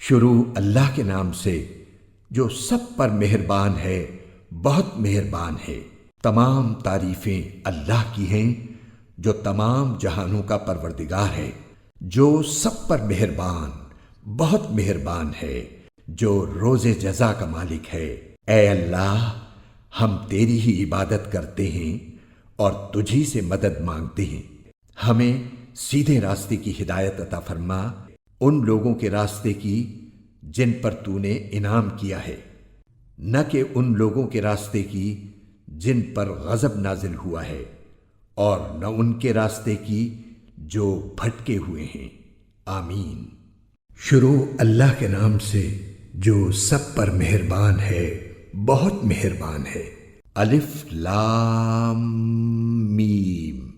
شروع اللہ کے نام سے جو سب پر مہربان ہے، بہت مہربان ہے۔ تمام تعریفیں اللہ کی ہیں جو تمام جہانوں کا پروردگار ہے، جو سب پر مہربان، بہت مہربان ہے، جو روز جزا کا مالک ہے۔ اے اللہ، ہم تیری ہی عبادت کرتے ہیں اور تجھی سے مدد مانگتے ہیں۔ ہمیں سیدھے راستے کی ہدایت عطا فرما، ان لوگوں کے راستے کی جن پر تو نے انعام کیا ہے، نہ کہ ان لوگوں کے راستے کی جن پر غضب نازل ہوا ہے، اور نہ ان کے راستے کی جو بھٹکے ہوئے ہیں۔ آمین۔ شروع اللہ کے نام سے جو سب پر مہربان ہے، بہت مہربان ہے۔ الف لام میم۔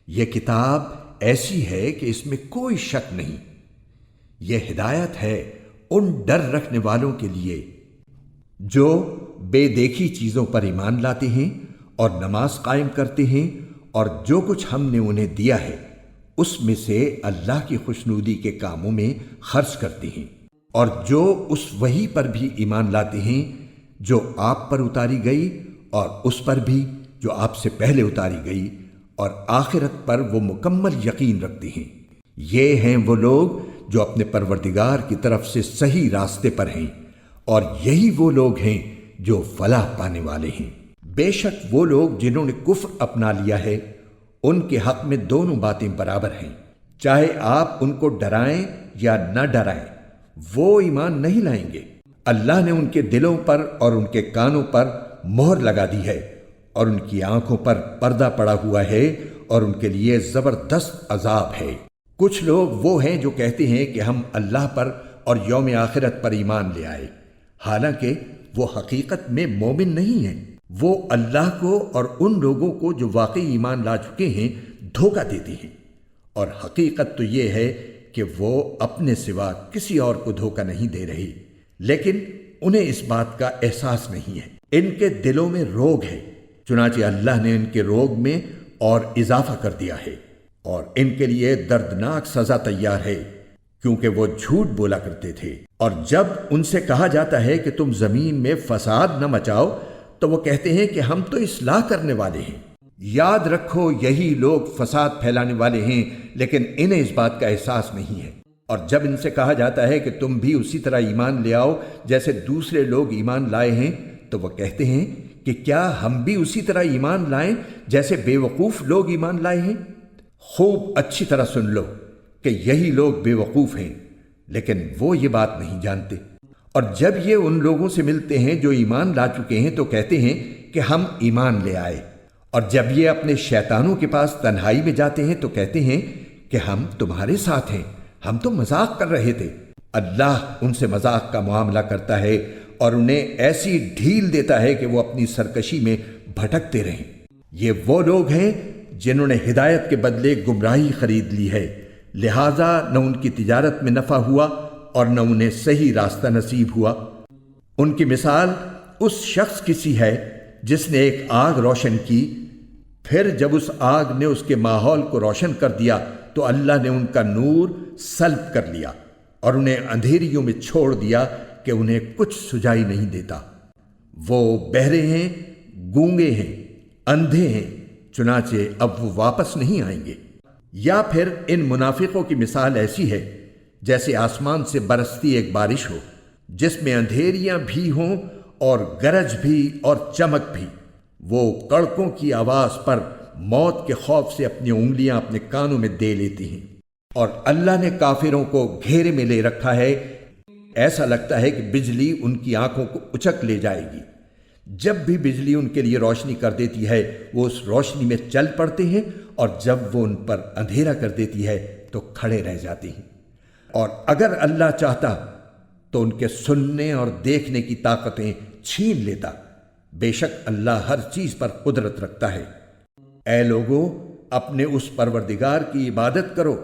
یہ کتاب ایسی ہے کہ اس میں کوئی شک نہیں، یہ ہدایت ہے ان ڈر رکھنے والوں کے لیے جو بے دیکھی چیزوں پر ایمان لاتے ہیں اور نماز قائم کرتے ہیں، اور جو کچھ ہم نے انہیں دیا ہے اس میں سے اللہ کی خوشنودی کے کاموں میں خرچ کرتے ہیں، اور جو اس وحی پر بھی ایمان لاتے ہیں جو آپ پر اتاری گئی اور اس پر بھی جو آپ سے پہلے اتاری گئی، اور آخرت پر وہ مکمل یقین رکھتے ہیں۔ یہ ہیں وہ لوگ جو اپنے پروردگار کی طرف سے صحیح راستے پر ہیں، اور یہی وہ لوگ ہیں جو فلاح پانے والے ہیں۔ بے شک وہ لوگ جنہوں نے کفر اپنا لیا ہے، ان کے حق میں دونوں باتیں برابر ہیں، چاہے آپ ان کو ڈرائیں یا نہ ڈرائیں، وہ ایمان نہیں لائیں گے۔ اللہ نے ان کے دلوں پر اور ان کے کانوں پر مہر لگا دی ہے، اور ان کی آنکھوں پر پردہ پڑا ہوا ہے، اور ان کے لیے زبردست عذاب ہے۔ کچھ لوگ وہ ہیں جو کہتے ہیں کہ ہم اللہ پر اور یوم آخرت پر ایمان لے آئے، حالانکہ وہ حقیقت میں مومن نہیں ہیں۔ وہ اللہ کو اور ان لوگوں کو جو واقعی ایمان لا چکے ہیں دھوکہ دیتے ہیں، اور حقیقت تو یہ ہے کہ وہ اپنے سوا کسی اور کو دھوکہ نہیں دے رہے، لیکن انہیں اس بات کا احساس نہیں ہے۔ ان کے دلوں میں روگ ہے، چنانچہ اللہ نے ان کے روگ میں اور اضافہ کر دیا ہے، اور ان کے لیے دردناک سزا تیار ہے، کیونکہ وہ جھوٹ بولا کرتے تھے۔ اور جب ان سے کہا جاتا ہے کہ تم زمین میں فساد نہ مچاؤ، تو وہ کہتے ہیں کہ ہم تو اصلاح کرنے والے ہیں۔ یاد رکھو، یہی لوگ فساد پھیلانے والے ہیں، لیکن انہیں اس بات کا احساس نہیں ہے۔ اور جب ان سے کہا جاتا ہے کہ تم بھی اسی طرح ایمان لے آؤ جیسے دوسرے لوگ ایمان لائے ہیں، تو وہ کہتے ہیں کہ کیا ہم بھی اسی طرح ایمان لائیں جیسے بے وقوف لوگ ایمان لائے ہیں؟ خوب اچھی طرح سن لو کہ یہی لوگ بے وقوف ہیں، لیکن وہ یہ بات نہیں جانتے۔ اور جب یہ ان لوگوں سے ملتے ہیں جو ایمان لا چکے ہیں تو کہتے ہیں کہ ہم ایمان لے آئے، اور جب یہ اپنے شیطانوں کے پاس تنہائی میں جاتے ہیں تو کہتے ہیں کہ ہم تمہارے ساتھ ہیں، ہم تو مذاق کر رہے تھے۔ اللہ ان سے مذاق کا معاملہ کرتا ہے اور انہیں ایسی ڈھیل دیتا ہے کہ وہ اپنی سرکشی میں بھٹکتے رہیں۔ یہ وہ لوگ ہیں جنہوں نے ہدایت کے بدلے گمراہی خرید لی ہے، لہذا نہ ان کی تجارت میں نفع ہوا اور نہ انہیں صحیح راستہ نصیب ہوا۔ ان کی مثال اس شخص کی سی ہے جس نے ایک آگ روشن کی، پھر جب اس آگ نے اس کے ماحول کو روشن کر دیا تو اللہ نے ان کا نور سلب کر لیا اور انہیں اندھیریوں میں چھوڑ دیا کہ انہیں کچھ سجائی نہیں دیتا۔ وہ بہرے ہیں، گونگے ہیں، اندھے ہیں، چنانچہ اب وہ واپس نہیں آئیں گے۔ یا پھر ان منافقوں کی مثال ایسی ہے جیسے آسمان سے برستی ایک بارش ہو، جس میں اندھیریاں بھی ہوں اور گرج بھی اور چمک بھی۔ وہ کڑکوں کی آواز پر موت کے خوف سے اپنی انگلیاں اپنے کانوں میں دے لیتی ہیں، اور اللہ نے کافروں کو گھیرے میں لے رکھا ہے، ایسا لگتا ہے کہ بجلی ان کی آنکھوں کو اچک لے جائے گی۔ جب بھی بجلی ان کے لیے روشنی کر دیتی ہے وہ اس روشنی میں چل پڑتے ہیں، اور جب وہ ان پر اندھیرا کر دیتی ہے تو کھڑے رہ جاتے ہیں۔ اور اگر اللہ چاہتا تو ان کے سننے اور دیکھنے کی طاقتیں چھین لیتا، بے شک اللہ ہر چیز پر قدرت رکھتا ہے۔ اے لوگو، اپنے اس پروردگار کی عبادت کرو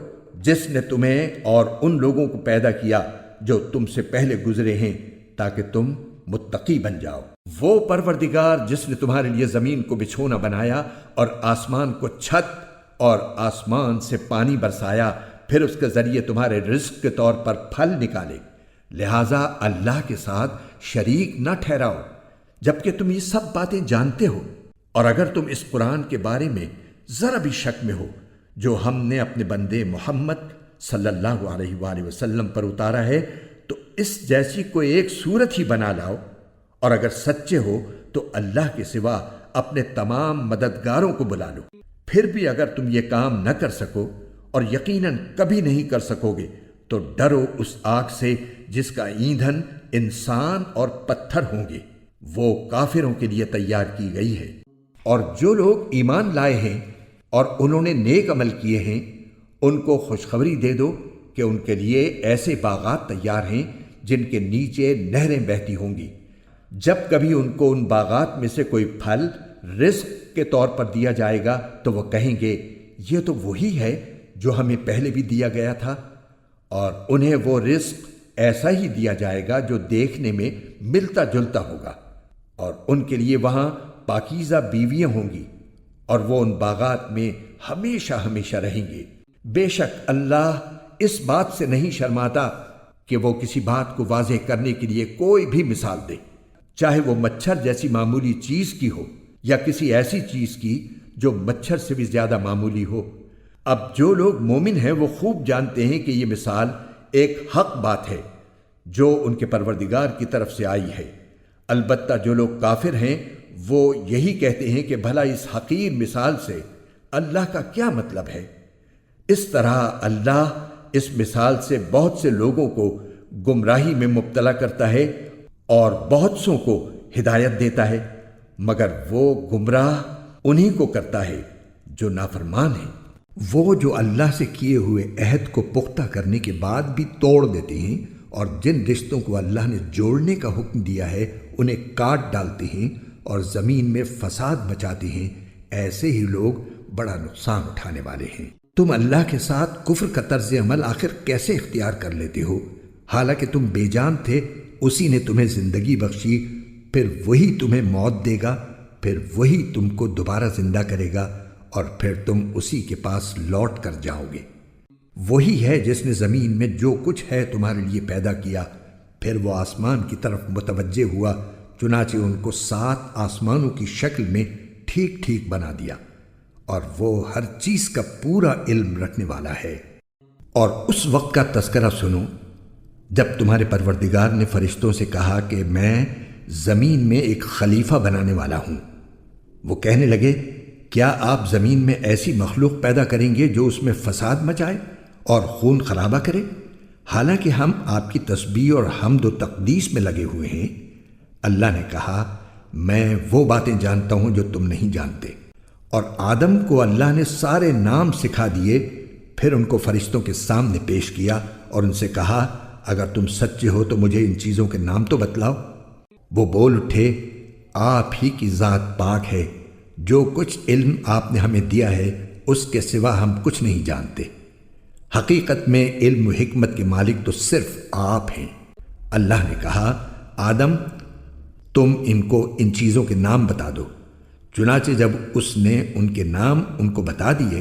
جس نے تمہیں اور ان لوگوں کو پیدا کیا جو تم سے پہلے گزرے ہیں، تاکہ تم متقی بن جاؤ۔ وہ پروردگار جس نے تمہارے لیے زمین کو بچھونا بنایا اور آسمان کو چھت اور آسمان سے پانی برسایا، پھر اس کے ذریعے تمہارے رزق کے طور پر پھل نکالے، لہذا اللہ کے ساتھ شریک نہ ٹھہراؤ جبکہ تم یہ سب باتیں جانتے ہو۔ اور اگر تم اس قرآن کے بارے میں ذرا بھی شک میں ہو جو ہم نے اپنے بندے محمد صلی اللہ علیہ وآلہ وسلم پر اتارا ہے تو اس جیسی کوئی ایک صورت ہی بنا لاؤ، اور اگر سچے ہو تو اللہ کے سوا اپنے تمام مددگاروں کو بلا لو۔ پھر بھی اگر تم یہ کام نہ کر سکو، اور یقیناً کبھی نہیں کر سکو گے، تو ڈرو اس آگ سے جس کا ایندھن انسان اور پتھر ہوں گے، وہ کافروں کے لیے تیار کی گئی ہے۔ اور جو لوگ ایمان لائے ہیں اور انہوں نے نیک عمل کیے ہیں، ان کو خوشخبری دے دو کہ ان کے لیے ایسے باغات تیار ہیں جن کے نیچے نہریں بہتی ہوں گی۔ جب کبھی ان کو ان باغات میں سے کوئی پھل رزق کے طور پر دیا جائے گا تو وہ کہیں گے یہ تو وہی ہے جو ہمیں پہلے بھی دیا گیا تھا، اور انہیں وہ رزق ایسا ہی دیا جائے گا جو دیکھنے میں ملتا جلتا ہوگا، اور ان کے لیے وہاں پاکیزہ بیویاں ہوں گی، اور وہ ان باغات میں ہمیشہ ہمیشہ رہیں گے۔ بے شک اللہ اس بات سے نہیں شرماتا کہ وہ کسی بات کو واضح کرنے کے لیے کوئی بھی مثال دے، چاہے وہ مچھر جیسی معمولی چیز کی ہو یا کسی ایسی چیز کی جو مچھر سے بھی زیادہ معمولی ہو۔ اب جو لوگ مومن ہیں وہ خوب جانتے ہیں کہ یہ مثال ایک حق بات ہے جو ان کے پروردگار کی طرف سے آئی ہے۔ البتہ جو لوگ کافر ہیں وہ یہی کہتے ہیں کہ بھلا اس حقیر مثال سے اللہ کا کیا مطلب ہے۔ اس طرح اللہ اس مثال سے بہت سے لوگوں کو گمراہی میں مبتلا کرتا ہے اور بہت سوں کو ہدایت دیتا ہے، مگر وہ گمراہ انہی کو کرتا ہے جو نافرمان ہیں۔ وہ جو اللہ سے کیے ہوئے عہد کو پختہ کرنے کے بعد بھی توڑ دیتے ہیں، اور جن رشتوں کو اللہ نے جوڑنے کا حکم دیا ہے انہیں کاٹ ڈالتے ہیں اور زمین میں فساد مچاتے ہیں، ایسے ہی لوگ بڑا نقصان اٹھانے والے ہیں۔ تم اللہ کے ساتھ کفر کا طرز عمل آخر کیسے اختیار کر لیتے ہو؟ حالانکہ تم بے جان تھے، اسی نے تمہیں زندگی بخشی، پھر وہی تمہیں موت دے گا، پھر وہی تم کو دوبارہ زندہ کرے گا، اور پھر تم اسی کے پاس لوٹ کر جاؤ گے۔ وہی ہے جس نے زمین میں جو کچھ ہے تمہارے لیے پیدا کیا، پھر وہ آسمان کی طرف متوجہ ہوا، چنانچہ ان کو 7 آسمانوں کی شکل میں ٹھیک ٹھیک بنا دیا، اور وہ ہر چیز کا پورا علم رکھنے والا ہے۔ اور اس وقت کا تذکرہ سنو جب تمہارے پروردگار نے فرشتوں سے کہا کہ میں زمین میں ایک خلیفہ بنانے والا ہوں۔ وہ کہنے لگے کیا آپ زمین میں ایسی مخلوق پیدا کریں گے جو اس میں فساد مچائے اور خون خرابہ کرے؟ حالانکہ ہم آپ کی تسبیح اور حمد و تقدیس میں لگے ہوئے ہیں۔ اللہ نے کہا میں وہ باتیں جانتا ہوں جو تم نہیں جانتے۔ اور آدم کو اللہ نے سارے نام سکھا دیے، پھر ان کو فرشتوں کے سامنے پیش کیا اور ان سے کہا اگر تم سچے ہو تو مجھے ان چیزوں کے نام تو بتلاؤ۔ وہ بول اٹھے آپ ہی کی ذات پاک ہے، جو کچھ علم آپ نے ہمیں دیا ہے اس کے سوا ہم کچھ نہیں جانتے۔ حقیقت میں علم و حکمت کے مالک تو صرف آپ ہیں۔ اللہ نے کہا آدم تم ان کو ان چیزوں کے نام بتا دو۔ چنانچہ جب اس نے ان کے نام ان کو بتا دیے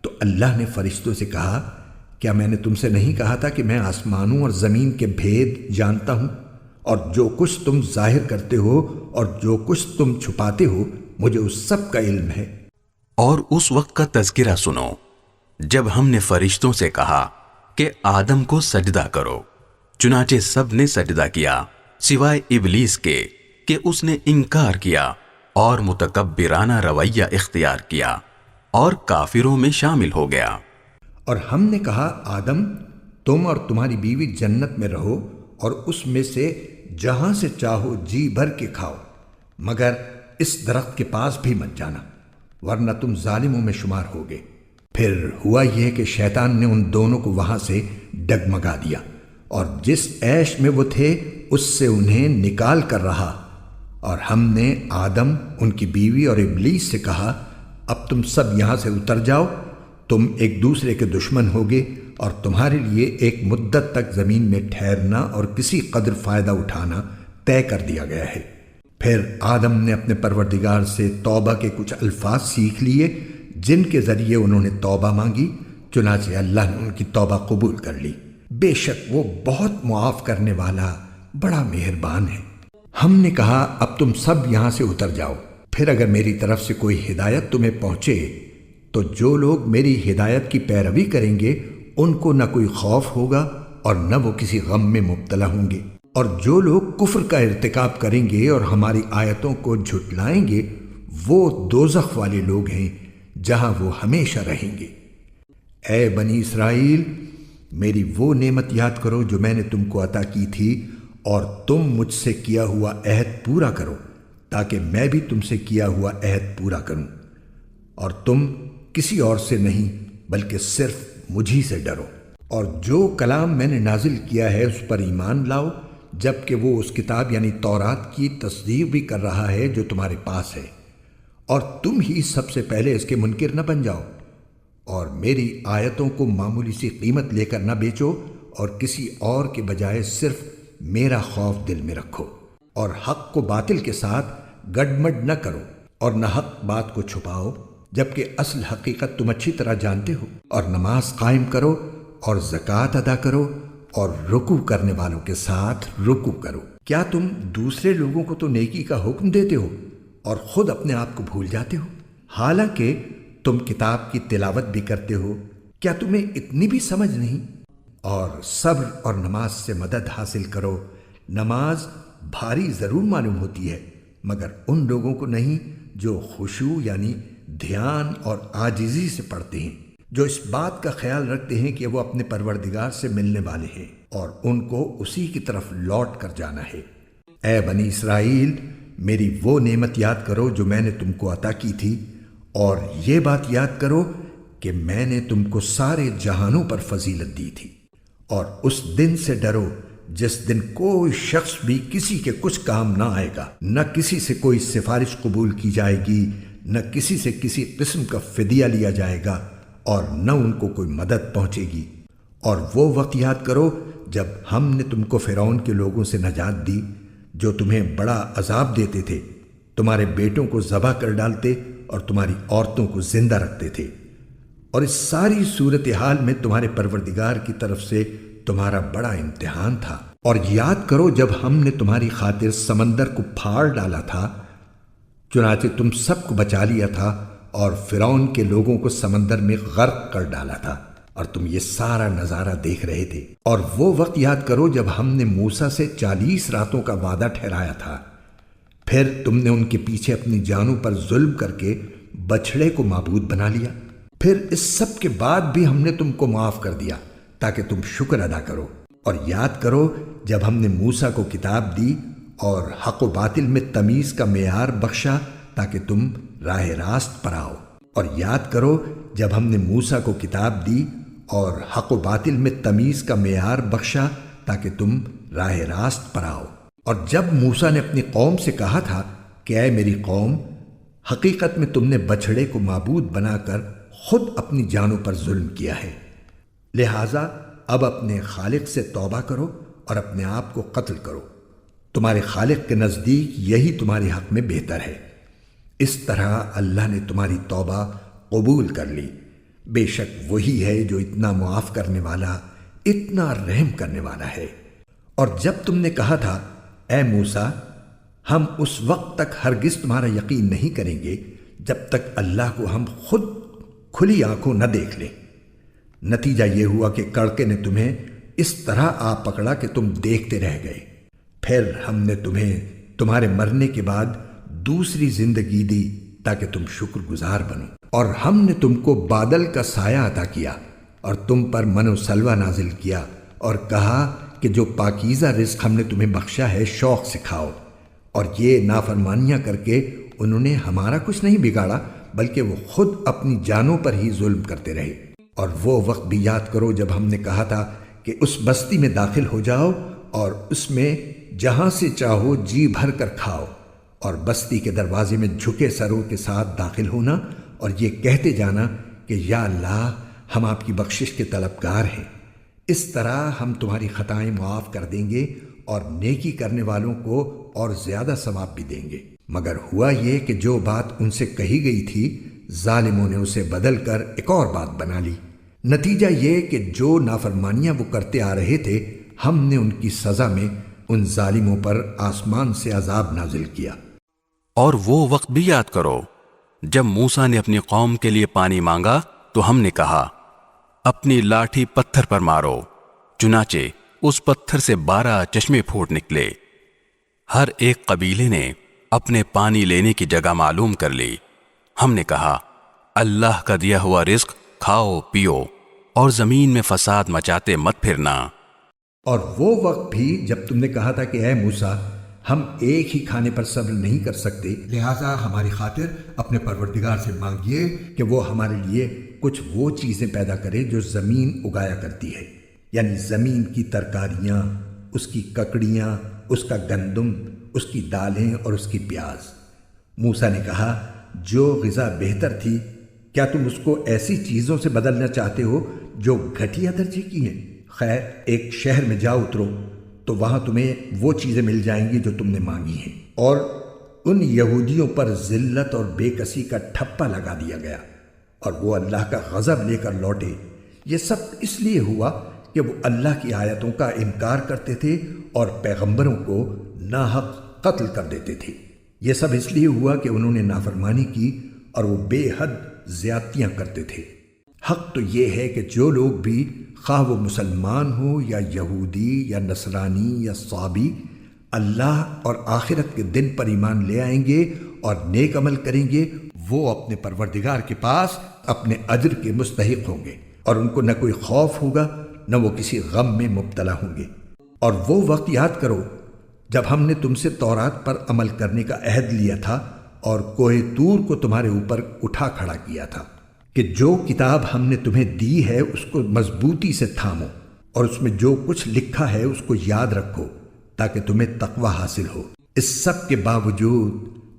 تو اللہ نے فرشتوں سے کہا کیا میں نے تم سے نہیں کہا تھا کہ میں آسمانوں اور زمین کے بھید جانتا ہوں، اور جو کچھ تم ظاہر کرتے ہو اور جو کچھ تم چھپاتے ہو مجھے اس سب کا علم ہے۔ اور اس وقت کا تذکرہ سنو جب ہم نے فرشتوں سے کہا کہ آدم کو سجدہ کرو، چنانچہ سب نے سجدہ کیا سوائے ابلیس کے کہ اس نے انکار کیا اور متکبرانہ رویہ اختیار کیا اور کافروں میں شامل ہو گیا۔ اور ہم نے کہا آدم تم اور تمہاری بیوی جنت میں رہو اور اس میں سے جہاں سے چاہو جی بھر کے کھاؤ، مگر اس درخت کے پاس بھی مت جانا ورنہ تم ظالموں میں شمار ہوگے۔ پھر ہوا یہ کہ شیطان نے ان دونوں کو وہاں سے ڈگمگا دیا اور جس عیش میں وہ تھے اس سے انہیں نکال کر رہا، اور ہم نے آدم ان کی بیوی اور ابلیس سے کہا اب تم سب یہاں سے اتر جاؤ، تم ایک دوسرے کے دشمن ہوگے اور تمہارے لیے ایک مدت تک زمین میں ٹھہرنا اور کسی قدر فائدہ اٹھانا طے کر دیا گیا ہے۔ پھر آدم نے اپنے پروردگار سے توبہ کے کچھ الفاظ سیکھ لیے جن کے ذریعے انہوں نے توبہ مانگی، چنانچہ اللہ نے ان کی توبہ قبول کر لی۔ بے شک وہ بہت معاف کرنے والا بڑا مہربان ہے۔ ہم نے کہا اب تم سب یہاں سے اتر جاؤ، پھر اگر میری طرف سے کوئی ہدایت تمہیں پہنچے تو جو لوگ میری ہدایت کی پیروی کریں گے ان کو نہ کوئی خوف ہوگا اور نہ وہ کسی غم میں مبتلا ہوں گے، اور جو لوگ کفر کا ارتکاب کریں گے اور ہماری آیتوں کو جھٹلائیں گے وہ دوزخ والے لوگ ہیں جہاں وہ ہمیشہ رہیں گے۔ اے بنی اسرائیل، میری وہ نعمت یاد کرو جو میں نے تم کو عطا کی تھی، اور تم مجھ سے کیا ہوا عہد پورا کرو تاکہ میں بھی تم سے کیا ہوا عہد پورا کروں، اور تم کسی اور سے نہیں بلکہ صرف مجھی سے ڈرو۔ اور جو کلام میں نے نازل کیا ہے اس پر ایمان لاؤ، جبکہ وہ اس کتاب یعنی تورات کی تصدیق بھی کر رہا ہے جو تمہارے پاس ہے، اور تم ہی سب سے پہلے اس کے منکر نہ بن جاؤ، اور میری آیتوں کو معمولی سی قیمت لے کر نہ بیچو، اور کسی اور کے بجائے صرف میرا خوف دل میں رکھو، اور حق کو باطل کے ساتھ گڈمڈ نہ کرو، اور نہ حق بات کو چھپاؤ جبکہ اصل حقیقت تم اچھی طرح جانتے ہو، اور نماز قائم کرو اور زکوٰۃ ادا کرو اور رکوع کرنے والوں کے ساتھ رکوع کرو۔ کیا تم دوسرے لوگوں کو تو نیکی کا حکم دیتے ہو اور خود اپنے آپ کو بھول جاتے ہو؟ حالانکہ تم کتاب کی تلاوت بھی کرتے ہو، کیا تمہیں اتنی بھی سمجھ نہیں؟ اور صبر اور نماز سے مدد حاصل کرو۔ نماز بھاری ضرور معلوم ہوتی ہے مگر ان لوگوں کو نہیں جو خشوع یعنی دھیان اور عاجزی سے پڑھتے ہیں، جو اس بات کا خیال رکھتے ہیں کہ وہ اپنے پروردگار سے ملنے والے ہیں اور ان کو اسی کی طرف لوٹ کر جانا ہے۔ اے بنی اسرائیل، میری وہ نعمت یاد کرو جو میں نے تم کو عطا کی تھی، اور یہ بات یاد کرو کہ میں نے تم کو سارے جہانوں پر فضیلت دی تھی، اور اس دن سے ڈرو جس دن کوئی شخص بھی کسی کے کچھ کام نہ آئے گا، نہ کسی سے کوئی سفارش قبول کی جائے گی، نہ کسی سے کسی قسم کا فدیہ لیا جائے گا، اور نہ ان کو کوئی مدد پہنچے گی۔ اور وہ وقت یاد کرو جب ہم نے تم کو فرعون کے لوگوں سے نجات دی جو تمہیں بڑا عذاب دیتے تھے، تمہارے بیٹوں کو ذبح کر ڈالتے اور تمہاری عورتوں کو زندہ رکھتے تھے، اور اس ساری صورتحال میں تمہارے پروردگار کی طرف سے تمہارا بڑا امتحان تھا۔ اور یاد کرو جب ہم نے تمہاری خاطر سمندر کو پھاڑ ڈالا تھا، چنانچہ تم سب کو بچا لیا تھا اور فرعون کے لوگوں کو سمندر میں غرق کر ڈالا تھا، اور تم یہ سارا نظارہ دیکھ رہے تھے۔ اور وہ وقت یاد کرو جب ہم نے موسیٰ سے 40 راتوں کا وعدہ ٹھہرایا تھا، پھر تم نے ان کے پیچھے اپنی جانوں پر ظلم کر کے بچھڑے کو معبود بنا لیا۔ پھر اس سب کے بعد بھی ہم نے تم کو معاف کر دیا تاکہ تم شکر ادا کرو۔ اور یاد کرو جب ہم نے موسیٰ کو کتاب دی اور حق و باطل میں تمیز کا معیار بخشا تاکہ تم راہ راست پر آؤ۔ اور یاد کرو جب ہم نے موسیٰ کو کتاب دی اور حق و باطل میں تمیز کا معیار بخشا تاکہ تم راہ راست پر آؤ۔ اور جب موسیٰ نے اپنی قوم سے کہا تھا کہ اے میری قوم، حقیقت میں تم نے بچھڑے کو معبود بنا کر خود اپنی جانوں پر ظلم کیا ہے، لہٰذا اب اپنے خالق سے توبہ کرو اور اپنے آپ کو قتل کرو، تمہارے خالق کے نزدیک یہی تمہارے حق میں بہتر ہے۔ اس طرح اللہ نے تمہاری توبہ قبول کر لی، بے شک وہی ہے جو اتنا معاف کرنے والا، اتنا رحم کرنے والا ہے۔ اور جب تم نے کہا تھا اے موسیٰ، ہم اس وقت تک ہرگز تمہارا یقین نہیں کریں گے جب تک اللہ کو ہم خود کھلی آنکھوں نہ دیکھ لیں، نتیجہ یہ ہوا کہ کڑکے نے تمہیں اس طرح آ پکڑا کہ تم دیکھتے رہ گئے۔ پھر ہم نے تمہیں تمہارے مرنے کے بعد دوسری زندگی دی تاکہ تم شکر گزار بنو، اور ہم نے تم کو بادل کا سایہ عطا کیا اور تم پر من و سلوہ نازل کیا، اور کہا کہ جو پاکیزہ رزق ہم نے تمہیں بخشا ہے شوق سے کھاؤ۔ اور یہ نافرمانیاں کر کے انہوں نے ہمارا کچھ نہیں بگاڑا بلکہ وہ خود اپنی جانوں پر ہی ظلم کرتے رہے۔ اور وہ وقت بھی یاد کرو جب ہم نے کہا تھا کہ اس بستی میں داخل ہو جاؤ اور اس میں جہاں سے چاہو جی بھر کر کھاؤ، اور بستی کے دروازے میں جھکے سروں کے ساتھ داخل ہونا اور یہ کہتے جانا کہ یا اللہ ہم آپ کی بخشش کے طلبگار ہیں۔ اس طرح ہم تمہاری خطائیں معاف کر دیں گے اور نیکی کرنے والوں کو اور زیادہ ثواب بھی دیں گے۔ مگر ہوا یہ کہ جو بات ان سے کہی گئی تھی ظالموں نے اسے بدل کر ایک اور بات بنا لی، نتیجہ یہ کہ جو نافرمانیاں وہ کرتے آ رہے تھے ہم نے ان کی سزا میں ان ظالموں پر آسمان سے عذاب نازل کیا۔ اور وہ وقت بھی یاد کرو جب موسیٰ نے اپنی قوم کے لیے پانی مانگا تو ہم نے کہا اپنی لاٹھی پتھر پر مارو، چنانچہ اس پتھر سے 12 چشمے پھوٹ نکلے۔ ہر ایک قبیلے نے اپنے پانی لینے کی جگہ معلوم کر لی۔ ہم نے کہا اللہ کا دیا ہوا رزق کھاؤ پیو اور زمین میں فساد مچاتے مت پھرنا۔ اور وہ وقت بھی جب تم نے کہا تھا کہ اے موسیٰ ہم ایک ہی کھانے پر صبر نہیں کر سکتے، لہٰذا ہماری خاطر اپنے پروردگار سے مانگیے کہ وہ ہمارے لیے کچھ وہ چیزیں پیدا کرے جو زمین اگایا کرتی ہے، یعنی زمین کی ترکاریاں، اس کی ککڑیاں، اس کا گندم، اس کی دالیں اور اس کی پیاز۔ موسیٰ نے کہا جو غذا بہتر تھی کیا تم اس کو ایسی چیزوں سے بدلنا چاہتے ہو جو گھٹیا درجے کی ہیں؟ خیر ایک شہر میں جا اترو تو وہاں تمہیں وہ چیزیں مل جائیں گی جو تم نے مانگی ہیں۔ اور ان یہودیوں پر ذلت اور بے کسی کا ٹھپا لگا دیا گیا اور وہ اللہ کا غضب لے کر لوٹے۔ یہ سب اس لیے ہوا کہ وہ اللہ کی آیتوں کا انکار کرتے تھے اور پیغمبروں کو ناحق قتل کر دیتے تھے۔ یہ سب اس لیے ہوا کہ انہوں نے نافرمانی کی اور وہ بے حد زیادتیاں کرتے تھے۔ حق تو یہ ہے کہ جو لوگ بھی خواہ وہ مسلمان ہو یا یہودی یا نصرانی یا صابی اللہ اور آخرت کے دن پر ایمان لے آئیں گے اور نیک عمل کریں گے، وہ اپنے پروردگار کے پاس اپنے اجر کے مستحق ہوں گے اور ان کو نہ کوئی خوف ہوگا نہ وہ کسی غم میں مبتلا ہوں گے۔ اور وہ وقت یاد کرو جب ہم نے تم سے تورات پر عمل کرنے کا عہد لیا تھا اور کوہ طور کو تمہارے اوپر اٹھا کھڑا کیا تھا کہ جو کتاب ہم نے تمہیں دی ہے اس کو مضبوطی سے تھامو اور اس میں جو کچھ لکھا ہے اس کو یاد رکھو تاکہ تمہیں تقوی حاصل ہو۔ اس سب کے باوجود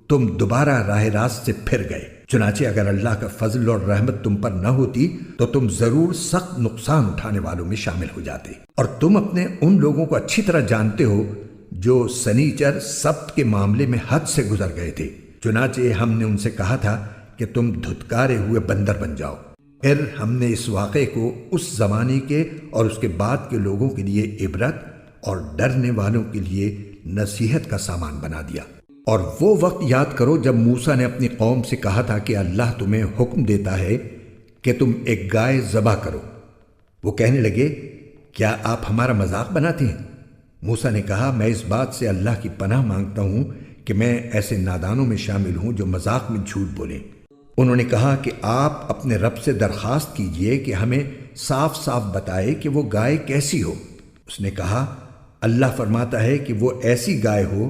تم دوبارہ راہ راست سے پھر گئے، چنانچہ اگر اللہ کا فضل اور رحمت تم پر نہ ہوتی تو تم ضرور سخت نقصان اٹھانے والوں میں شامل ہو جاتے۔ اور تم اپنے ان لوگوں کو اچھی طرح جانتے ہو جو سنیچر سبت کے معاملے میں حد سے گزر گئے تھے، چنانچہ ہم نے ان سے کہا تھا کہ تم دھتکارے ہوئے بندر بن جاؤ۔ پھر ہم نے اس واقعے کو اس زمانے کے اور اس کے بعد کے لوگوں کے لیے عبرت اور ڈرنے والوں کے لیے نصیحت کا سامان بنا دیا۔ اور وہ وقت یاد کرو جب موسیٰ نے اپنی قوم سے کہا تھا کہ اللہ تمہیں حکم دیتا ہے کہ تم ایک گائے ذبح کرو۔ وہ کہنے لگے کیا آپ ہمارا مذاق بناتے ہیں؟ موسیٰ نے کہا میں اس بات سے اللہ کی پناہ مانگتا ہوں کہ میں ایسے نادانوں میں شامل ہوں جو مذاق میں جھوٹ بولیں۔ انہوں نے کہا کہ آپ اپنے رب سے درخواست کیجئے کہ ہمیں صاف صاف بتائے کہ وہ گائے کیسی ہو۔ اس نے کہا اللہ فرماتا ہے کہ وہ ایسی گائے ہو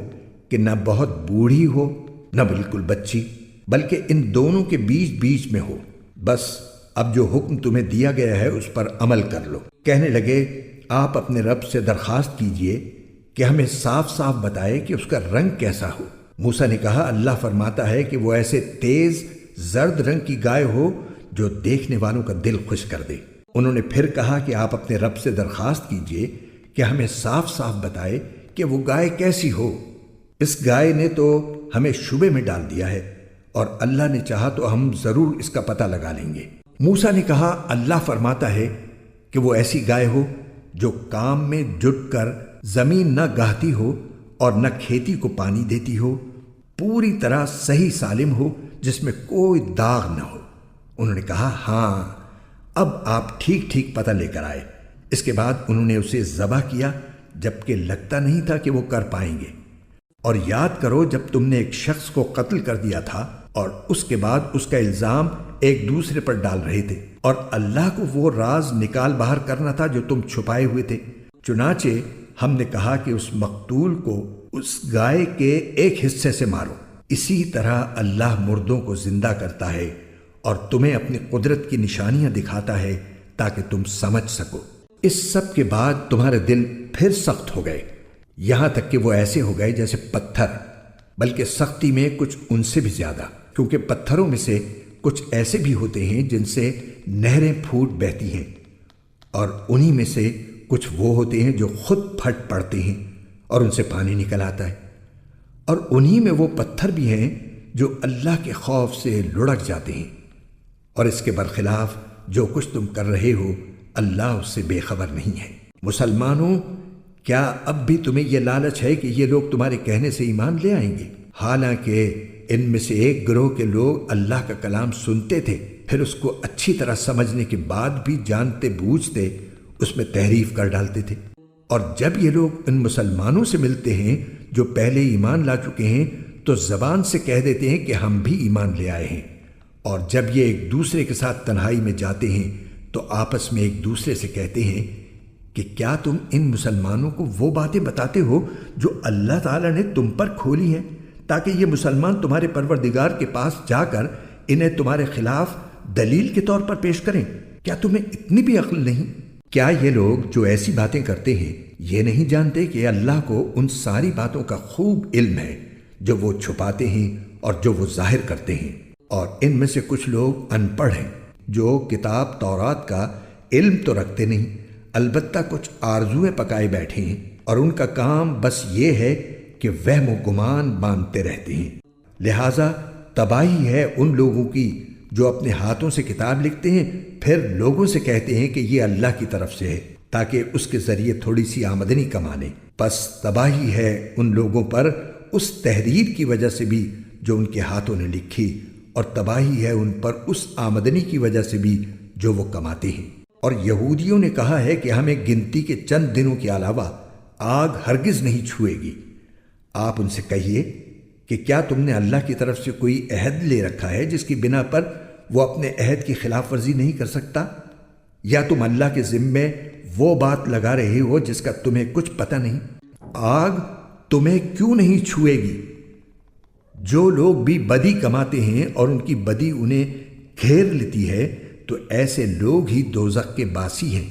کہ نہ بہت بوڑھی ہو نہ بالکل بچی، بلکہ ان دونوں کے بیچ بیچ میں ہو۔ بس اب جو حکم تمہیں دیا گیا ہے اس پر عمل کر لو۔ کہنے لگے آپ اپنے رب سے درخواست کیجئے کہ ہمیں صاف صاف بتائے کہ اس کا رنگ کیسا ہو۔ موسیٰ نے کہا اللہ فرماتا ہے کہ وہ ایسے تیز زرد رنگ کی گائے ہو جو دیکھنے والوں کا دل خوش کر دے۔ انہوں نے پھر کہا کہ آپ اپنے رب سے درخواست کیجئے کہ ہمیں صاف صاف بتائے کہ وہ گائے کیسی ہو۔ اس گائے نے تو ہمیں شبے میں ڈال دیا ہے اور اللہ نے چاہا تو ہم ضرور اس کا پتہ لگا لیں گے۔ موسیٰ نے کہا اللہ فرماتا ہے کہ وہ ایسی گائے ہو جو کام میں جٹ کر زمین نہ گاہتی ہو اور نہ کھیتی کو پانی دیتی ہو، پوری طرح صحیح سالم ہو جس میں کوئی داغ نہ ہو۔ انہوں نے کہا ہاں اب آپ ٹھیک ٹھیک پتہ لے کر آئے۔ اس کے بعد انہوں نے اسے ذبح کیا جبکہ لگتا نہیں تھا کہ وہ کر پائیں گے۔ اور یاد کرو جب تم نے ایک شخص کو قتل کر دیا تھا اور اس کے بعد اس کا الزام ایک دوسرے پر ڈال رہے تھے اور اللہ کو وہ راز نکال باہر کرنا تھا جو تم چھپائے ہوئے تھے۔ چنانچہ ہم نے کہا کہ اس مقتول کو اس گائے کے ایک حصے سے مارو۔ اسی طرح اللہ مردوں کو زندہ کرتا ہے اور تمہیں اپنی قدرت کی نشانیاں دکھاتا ہے تاکہ تم سمجھ سکو۔ اس سب کے بعد تمہارے دل پھر سخت ہو گئے، یہاں تک کہ وہ ایسے ہو گئے جیسے پتھر، بلکہ سختی میں کچھ ان سے بھی زیادہ، کیونکہ پتھروں میں سے کچھ ایسے بھی ہوتے ہیں جن سے نہریں پھوٹ بہتی ہیں، اور انہی میں سے کچھ وہ ہوتے ہیں جو خود پھٹ پڑتے ہیں اور ان سے پانی نکل آتا ہے، اور انہی میں وہ پتھر بھی ہیں جو اللہ کے خوف سے لڑک جاتے ہیں۔ اور اس کے برخلاف جو کچھ تم کر رہے ہو اللہ اس سے بے خبر نہیں ہے۔ مسلمانوں، کیا اب بھی تمہیں یہ لالچ ہے کہ یہ لوگ تمہارے کہنے سے ایمان لے آئیں گے؟ حالانکہ ان میں سے ایک گروہ کے لوگ اللہ کا کلام سنتے تھے، پھر اس کو اچھی طرح سمجھنے کے بعد بھی جانتے بوجھتے اس میں تحریف کر ڈالتے تھے۔ اور جب یہ لوگ ان مسلمانوں سے ملتے ہیں جو پہلے ایمان لا چکے ہیں تو زبان سے کہہ دیتے ہیں کہ ہم بھی ایمان لے آئے ہیں، اور جب یہ ایک دوسرے کے ساتھ تنہائی میں جاتے ہیں تو آپس میں ایک دوسرے سے کہتے ہیں کہ کیا تم ان مسلمانوں کو وہ باتیں بتاتے ہو جو اللہ تعالیٰ نے تم پر کھولی ہیں، تاکہ یہ مسلمان تمہارے پروردگار کے پاس جا کر انہیں تمہارے خلاف دلیل کے طور پر پیش کریں؟ کیا تمہیں اتنی بھی عقل نہیں؟ کیا یہ لوگ جو ایسی باتیں کرتے ہیں یہ نہیں جانتے کہ اللہ کو ان ساری باتوں کا خوب علم ہے جو وہ چھپاتے ہیں اور جو وہ ظاہر کرتے ہیں؟ اور ان میں سے کچھ لوگ ان پڑھ ہیں جو کتاب تورات کا علم تو رکھتے نہیں، البتہ کچھ آرزویں پکائے بیٹھے ہیں، اور ان کا کام بس یہ ہے کہ وہم و گمان باندھتے رہتے ہیں۔ لہٰذا تباہی ہے ان لوگوں کی جو اپنے ہاتھوں سے کتاب لکھتے ہیں پھر لوگوں سے کہتے ہیں کہ یہ اللہ کی طرف سے ہے تاکہ اس کے ذریعے تھوڑی سی آمدنی کما لیں۔ بس تباہی ہے ان لوگوں پر اس تحریر کی وجہ سے بھی جو ان کے ہاتھوں نے لکھی، اور تباہی ہے ان پر اس آمدنی کی وجہ سے بھی جو وہ کماتے ہیں۔ اور یہودیوں نے کہا ہے کہ ہمیں گنتی کے چند دنوں کے علاوہ آگ ہرگز نہیں چھوئے گی۔ آپ ان سے کہیے کہ کیا تم نے اللہ کی طرف سے کوئی عہد لے رکھا ہے جس کی بنا پر وہ اپنے عہد کی خلاف ورزی نہیں کر سکتا؟ یا تم اللہ کے ذمے وہ بات لگا رہے ہو جس کا تمہیں کچھ پتہ نہیں؟ آگ تمہیں کیوں نہیں چھوئے گی؟ جو لوگ بھی بدی کماتے ہیں اور ان کی بدی انہیں گھیر لیتی ہے تو ایسے لوگ ہی دوزخ کے باسی ہیں،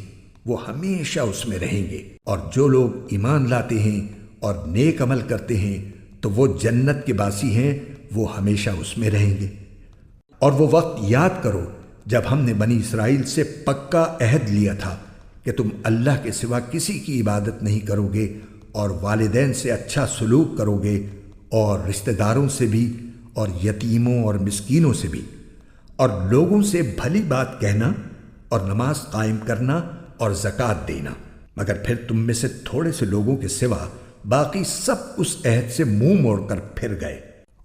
وہ ہمیشہ اس میں رہیں گے۔ اور جو لوگ ایمان لاتے ہیں اور نیک عمل کرتے ہیں تو وہ جنت کے باسی ہیں، وہ ہمیشہ اس میں رہیں گے۔ اور وہ وقت یاد کرو جب ہم نے بنی اسرائیل سے پکا عہد لیا تھا کہ تم اللہ کے سوا کسی کی عبادت نہیں کرو گے، اور والدین سے اچھا سلوک کرو گے، اور رشتہ داروں سے بھی، اور یتیموں اور مسکینوں سے بھی، اور لوگوں سے بھلی بات کہنا، اور نماز قائم کرنا اور زکوٰۃ دینا۔ مگر پھر تم میں سے تھوڑے سے لوگوں کے سوا باقی سب اس عہد سے منہ موڑ کر پھر گئے۔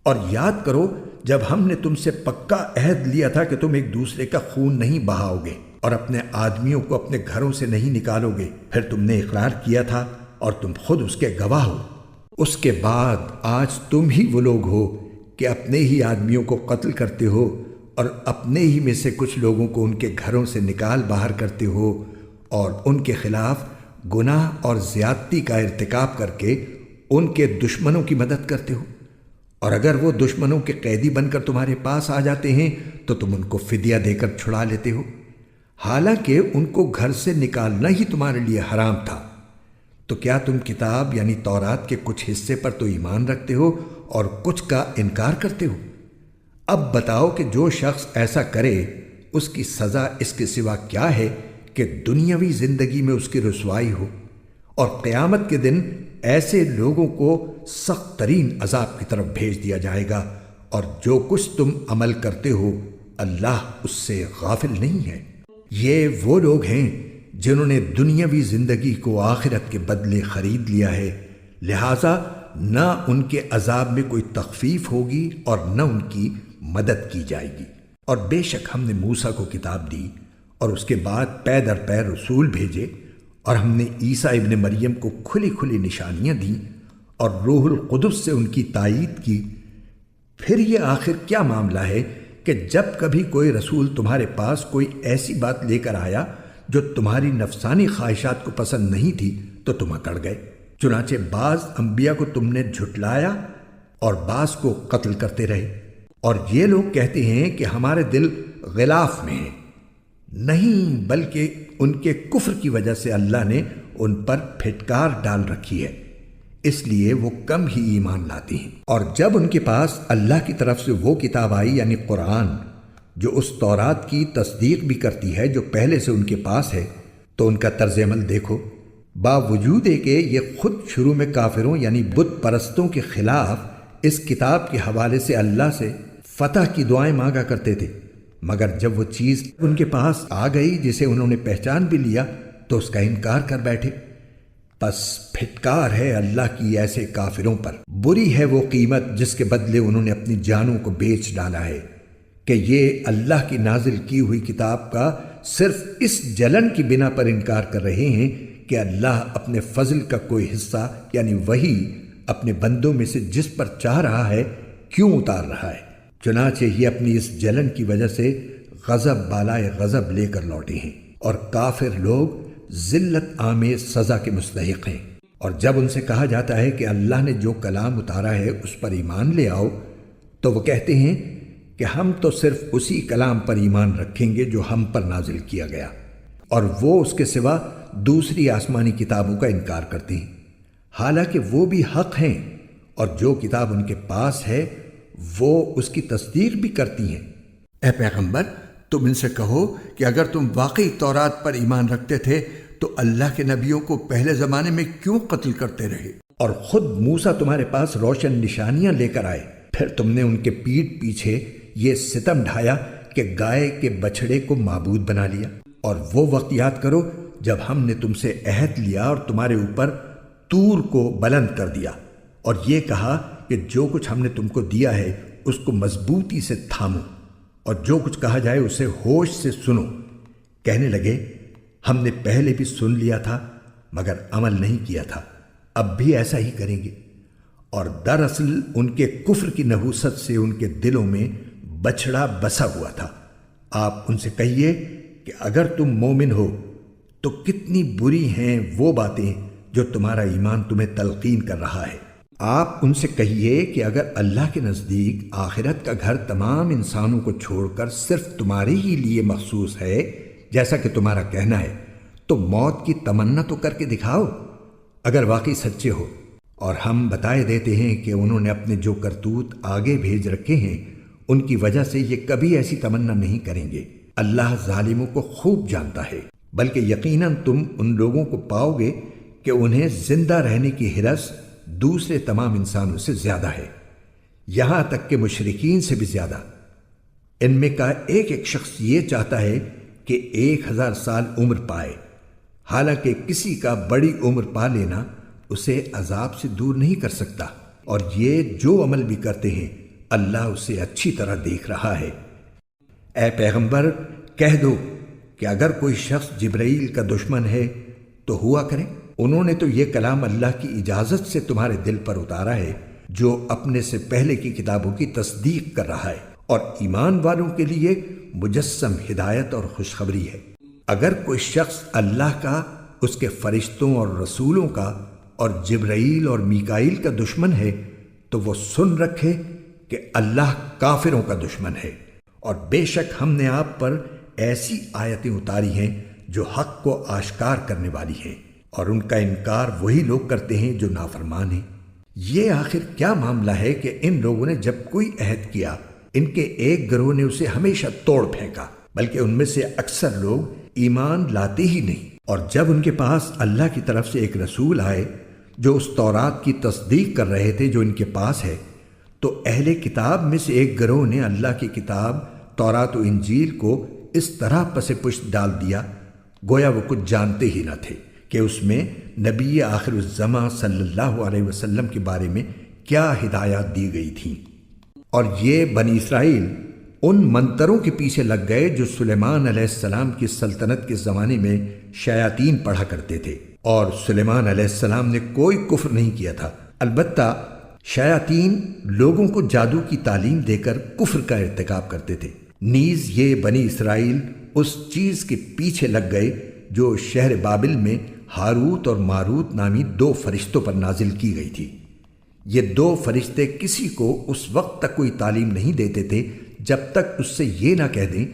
اور یاد کرو جب ہم نے تم سے پکا عہد لیا تھا کہ تم ایک دوسرے کا خون نہیں بہاؤ گے اور اپنے آدمیوں کو اپنے گھروں سے نہیں نکالو گے، پھر تم نے اقرار کیا تھا اور تم خود اس کے گواہ ہو۔ اس کے بعد آج تم ہی وہ لوگ ہو کہ اپنے ہی آدمیوں کو قتل کرتے ہو اور اپنے ہی میں سے کچھ لوگوں کو ان کے گھروں سے نکال باہر کرتے ہو، اور ان کے خلاف گناہ اور زیادتی کا ارتکاب کر کے ان کے دشمنوں کی مدد کرتے ہو۔ اور اگر وہ دشمنوں کے قیدی بن کر تمہارے پاس آ جاتے ہیں تو تم ان کو فدیہ دے کر چھڑا لیتے ہو، حالانکہ ان کو گھر سے نکالنا ہی تمہارے لیے حرام تھا۔ تو کیا تم کتاب یعنی تورات کے کچھ حصے پر تو ایمان رکھتے ہو اور کچھ کا انکار کرتے ہو؟ اب بتاؤ کہ جو شخص ایسا کرے اس کی سزا اس کے سوا کیا ہے کہ دنیاوی زندگی میں اس کی رسوائی ہو، اور قیامت کے دن ایسے لوگوں کو سخت ترین عذاب کی طرف بھیج دیا جائے گا، اور جو کچھ تم عمل کرتے ہو اللہ اس سے غافل نہیں ہے۔ یہ وہ لوگ ہیں جنہوں نے دنیاوی زندگی کو آخرت کے بدلے خرید لیا ہے، لہٰذا نہ ان کے عذاب میں کوئی تخفیف ہوگی اور نہ ان کی مدد کی جائے گی۔ اور بے شک ہم نے موسیٰ کو کتاب دی اور اس کے بعد پے در پے رسول بھیجے، اور ہم نے عیسیٰ ابن مریم کو کھلی کھلی نشانیاں دیں اور روح القدس سے ان کی تائید کی۔ پھر یہ آخر کیا معاملہ ہے کہ جب کبھی کوئی رسول تمہارے پاس کوئی ایسی بات لے کر آیا جو تمہاری نفسانی خواہشات کو پسند نہیں تھی تو تم اکڑ گئے۔ چنانچہ بعض انبیاء کو تم نے جھٹلایا اور بعض کو قتل کرتے رہے۔ اور یہ لوگ کہتے ہیں کہ ہمارے دل غلاف میں ہیں، نہیں بلکہ ان کے کفر کی وجہ سے اللہ نے ان پر پھٹکار ڈال رکھی ہے، اس لیے وہ کم ہی ایمان لاتے ہیں۔ اور جب ان کے پاس اللہ کی طرف سے وہ کتاب آئی یعنی قرآن جو اس تورات کی تصدیق بھی کرتی ہے جو پہلے سے ان کے پاس ہے، تو ان کا طرز عمل دیکھو۔ باوجود ہے کہ یہ خود شروع میں کافروں یعنی بت پرستوں کے خلاف اس کتاب کے حوالے سے اللہ سے فتح کی دعائیں مانگا کرتے تھے، مگر جب وہ چیز ان کے پاس آ گئی جسے انہوں نے پہچان بھی لیا تو اس کا انکار کر بیٹھے۔ پس پھٹکار ہے اللہ کی ایسے کافروں پر، بری ہے وہ قیمت جس کے بدلے انہوں نے اپنی جانوں کو بیچ ڈالا ہے، کہ یہ اللہ کی نازل کی ہوئی کتاب کا صرف اس جلن کی بنا پر انکار کر رہے ہیں کہ اللہ اپنے فضل کا کوئی حصہ یعنی وہی اپنے بندوں میں سے جس پر چاہ رہا ہے کیوں اتار رہا ہے۔ چنانچہ یہ اپنی اس جلن کی وجہ سے غضب بالائے غضب لے کر لوٹے ہیں، اور کافر لوگ ذلت آمیز سزا کے مستحق ہیں۔ اور جب ان سے کہا جاتا ہے کہ اللہ نے جو کلام اتارا ہے اس پر ایمان لے آؤ، تو وہ کہتے ہیں کہ ہم تو صرف اسی کلام پر ایمان رکھیں گے جو ہم پر نازل کیا گیا، اور وہ اس کے سوا دوسری آسمانی کتابوں کا انکار کرتے ہیں، حالانکہ وہ بھی حق ہیں، اور جو کتاب ان کے پاس ہے وہ اس کی تصدیق بھی کرتی ہیں۔ اے پیغمبر، تم ان سے کہو کہ اگر تم واقعی تورات پر ایمان رکھتے تھے تو اللہ کے نبیوں کو پہلے زمانے میں کیوں قتل کرتے رہے؟ اور خود موسیٰ تمہارے پاس روشن نشانیاں لے کر آئے، پھر تم نے ان کے پیٹھ پیچھے یہ ستم ڈھایا کہ گائے کے بچھڑے کو معبود بنا لیا۔ اور وہ وقت یاد کرو جب ہم نے تم سے عہد لیا اور تمہارے اوپر طور کو بلند کر دیا، اور یہ کہا کہ جو کچھ ہم نے تم کو دیا ہے اس کو مضبوطی سے تھامو، اور جو کچھ کہا جائے اسے ہوش سے سنو۔ کہنے لگے ہم نے پہلے بھی سن لیا تھا مگر عمل نہیں کیا تھا، اب بھی ایسا ہی کریں گے۔ اور دراصل ان کے کفر کی نحوست سے ان کے دلوں میں بچھڑا بسا ہوا تھا۔ آپ ان سے کہیے کہ اگر تم مومن ہو تو کتنی بری ہیں وہ باتیں جو تمہارا ایمان تمہیں تلقین کر رہا ہے۔ آپ ان سے کہیے کہ اگر اللہ کے نزدیک آخرت کا گھر تمام انسانوں کو چھوڑ کر صرف تمہارے ہی لیے مخصوص ہے جیسا کہ تمہارا کہنا ہے، تو موت کی تمنا تو کر کے دکھاؤ اگر واقعی سچے ہو۔ اور ہم بتائے دیتے ہیں کہ انہوں نے اپنے جو کرتوت آگے بھیج رکھے ہیں ان کی وجہ سے یہ کبھی ایسی تمنا نہیں کریں گے۔ اللہ ظالموں کو خوب جانتا ہے، بلکہ یقیناً تم ان لوگوں کو پاؤ گے کہ انہیں زندہ رہنے کی ہرس دوسرے تمام انسانوں سے زیادہ ہے، یہاں تک کہ مشرکین سے بھی زیادہ۔ ان میں کا ایک ایک شخص یہ چاہتا ہے کہ 1000 سال عمر پائے، حالانکہ کسی کا بڑی عمر پا لینا اسے عذاب سے دور نہیں کر سکتا، اور یہ جو عمل بھی کرتے ہیں اللہ اسے اچھی طرح دیکھ رہا ہے۔ اے پیغمبر، کہہ دو کہ اگر کوئی شخص جبرائیل کا دشمن ہے تو ہوا کرے، انہوں نے تو یہ کلام اللہ کی اجازت سے تمہارے دل پر اتارا ہے جو اپنے سے پہلے کی کتابوں کی تصدیق کر رہا ہے، اور ایمان والوں کے لیے مجسم ہدایت اور خوشخبری ہے۔ اگر کوئی شخص اللہ کا، اس کے فرشتوں اور رسولوں کا اور جبرائیل اور میکائیل کا دشمن ہے تو وہ سن رکھے کہ اللہ کافروں کا دشمن ہے، اور بے شک ہم نے آپ پر ایسی آیتیں اتاری ہیں جو حق کو آشکار کرنے والی ہیں، اور ان کا انکار وہی لوگ کرتے ہیں جو نافرمان ہیں۔ یہ آخر کیا معاملہ ہے کہ ان لوگوں نے جب کوئی عہد کیا ان کے ایک گروہ نے اسے ہمیشہ توڑ پھینکا، بلکہ ان میں سے اکثر لوگ ایمان لاتے ہی نہیں۔ اور جب ان کے پاس اللہ کی طرف سے ایک رسول آئے جو اس تورات کی تصدیق کر رہے تھے جو ان کے پاس ہے، تو اہل کتاب میں سے ایک گروہ نے اللہ کی کتاب تورات و انجیل کو اس طرح پس پشت ڈال دیا گویا وہ کچھ جانتے ہی نہ تھے کہ اس میں نبی آخر الزماں صلی اللہ علیہ وسلم کے بارے میں کیا ہدایات دی گئی تھیں۔ اور یہ بنی اسرائیل ان منتروں کے پیچھے لگ گئے جو سلیمان علیہ السلام کی سلطنت کے زمانے میں شیاطین پڑھا کرتے تھے، اور سلیمان علیہ السلام نے کوئی کفر نہیں کیا تھا، البتہ شیاطین لوگوں کو جادو کی تعلیم دے کر کفر کا ارتکاب کرتے تھے۔ نیز یہ بنی اسرائیل اس چیز کے پیچھے لگ گئے جو شہر بابل میں ہاروت اور ماروت نامی 2 فرشتوں پر نازل کی گئی تھی۔ یہ 2 فرشتے کسی کو اس وقت تک کوئی تعلیم نہیں دیتے تھے جب تک اس سے یہ نہ کہہ دیں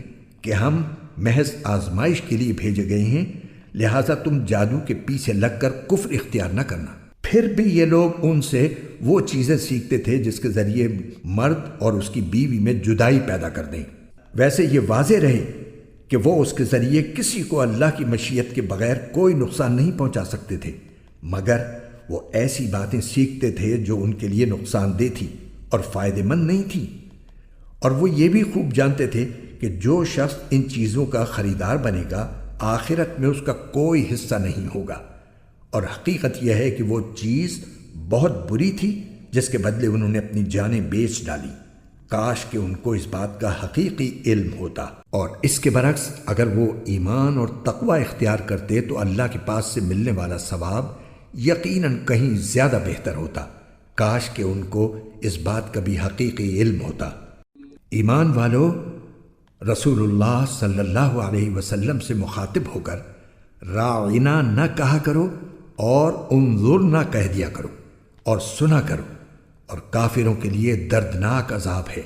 کہ ہم محض آزمائش کے لیے بھیجے گئے ہیں، لہٰذا تم جادو کے پیچھے لگ کر کفر اختیار نہ کرنا۔ پھر بھی یہ لوگ ان سے وہ چیزیں سیکھتے تھے جس کے ذریعے مرد اور اس کی بیوی میں جدائی پیدا کر دیں۔ ویسے یہ واضح رہے کہ وہ اس کے ذریعے کسی کو اللہ کی مشیت کے بغیر کوئی نقصان نہیں پہنچا سکتے تھے، مگر وہ ایسی باتیں سیکھتے تھے جو ان کے لیے نقصان دہ تھی اور فائدہ مند نہیں تھی۔ اور وہ یہ بھی خوب جانتے تھے کہ جو شخص ان چیزوں کا خریدار بنے گا آخرت میں اس کا کوئی حصہ نہیں ہوگا، اور حقیقت یہ ہے کہ وہ چیز بہت بری تھی جس کے بدلے انہوں نے اپنی جانیں بیچ ڈالی۔ کاش کہ ان کو اس بات کا حقیقی علم ہوتا، اور اس کے برعکس اگر وہ ایمان اور تقوی اختیار کرتے تو اللہ کے پاس سے ملنے والا ثواب یقیناً کہیں زیادہ بہتر ہوتا۔ کاش کہ ان کو اس بات کا بھی حقیقی علم ہوتا۔ ایمان والو، رسول اللہ صلی اللہ علیہ وسلم سے مخاطب ہو کر راعنا نہ کہا کرو اور انظرنا کہہ دیا کرو، اور سنا کرو، اور کافروں کے لیے دردناک عذاب ہے۔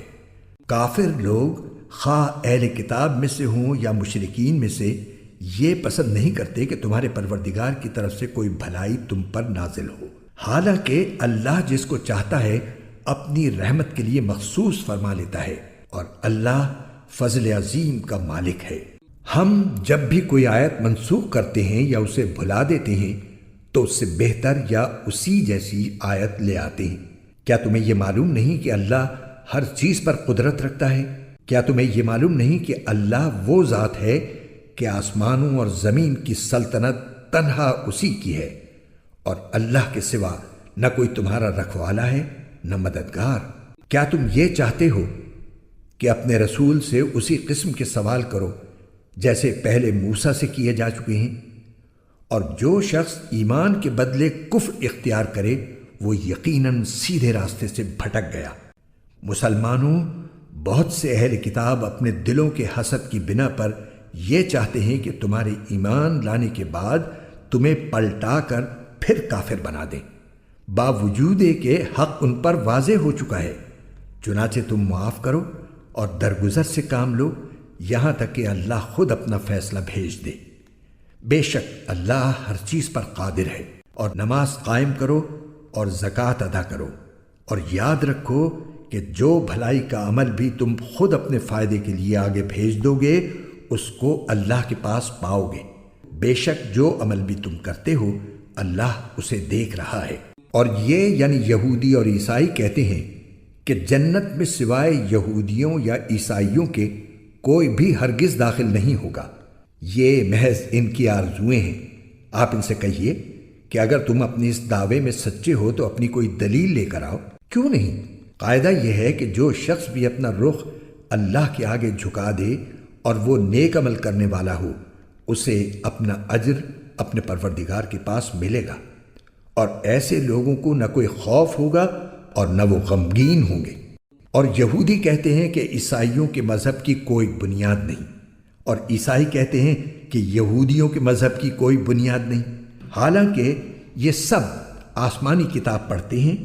کافر لوگ خواہ اہل کتاب میں سے ہوں یا مشرکین میں سے یہ پسند نہیں کرتے کہ تمہارے پروردگار کی طرف سے کوئی بھلائی تم پر نازل ہو، حالانکہ اللہ جس کو چاہتا ہے اپنی رحمت کے لیے مخصوص فرما لیتا ہے، اور اللہ فضل عظیم کا مالک ہے۔ ہم جب بھی کوئی آیت منسوخ کرتے ہیں یا اسے بھلا دیتے ہیں تو اس سے بہتر یا اسی جیسی آیت لے آتے ہیں۔ کیا تمہیں یہ معلوم نہیں کہ اللہ ہر چیز پر قدرت رکھتا ہے؟ کیا تمہیں یہ معلوم نہیں کہ اللہ وہ ذات ہے کہ آسمانوں اور زمین کی سلطنت تنہا اسی کی ہے، اور اللہ کے سوا نہ کوئی تمہارا رکھوالا ہے نہ مددگار؟ کیا تم یہ چاہتے ہو کہ اپنے رسول سے اسی قسم کے سوال کرو جیسے پہلے موسیٰ سے کیے جا چکے ہیں؟ اور جو شخص ایمان کے بدلے کفر اختیار کرے وہ یقیناً سیدھے راستے سے بھٹک گیا۔ مسلمانوں، بہت سے اہل کتاب اپنے دلوں کے حسد کی بنا پر یہ چاہتے ہیں کہ تمہارے ایمان لانے کے بعد تمہیں پلٹا کر پھر کافر بنا دیں، باوجود کہ حق ان پر واضح ہو چکا ہے۔ چنانچہ تم معاف کرو اور درگزر سے کام لو یہاں تک کہ اللہ خود اپنا فیصلہ بھیج دے۔ بے شک اللہ ہر چیز پر قادر ہے۔ اور نماز قائم کرو اور زکوٰۃ ادا کرو، اور یاد رکھو کہ جو بھلائی کا عمل بھی تم خود اپنے فائدے کے لیے آگے بھیج دو گے اس کو اللہ کے پاس پاؤ گے۔ بے شک جو عمل بھی تم کرتے ہو اللہ اسے دیکھ رہا ہے۔ اور یہ یعنی یہودی اور عیسائی کہتے ہیں کہ جنت میں سوائے یہودیوں یا عیسائیوں کے کوئی بھی ہرگز داخل نہیں ہوگا۔ یہ محض ان کی آرزویں ہیں۔ آپ ان سے کہیے کہ اگر تم اپنی اس دعوے میں سچے ہو تو اپنی کوئی دلیل لے کر آؤ۔ کیوں نہیں؟ قاعدہ یہ ہے کہ جو شخص بھی اپنا رخ اللہ کے آگے جھکا دے اور وہ نیک عمل کرنے والا ہو اسے اپنا اجر اپنے پروردگار کے پاس ملے گا، اور ایسے لوگوں کو نہ کوئی خوف ہوگا اور نہ وہ غمگین ہوں گے۔ اور یہودی کہتے ہیں کہ عیسائیوں کے مذہب کی کوئی بنیاد نہیں، اور عیسائی کہتے ہیں کہ یہودیوں کے مذہب کی کوئی بنیاد نہیں، حالانکہ یہ سب آسمانی کتاب پڑھتے ہیں۔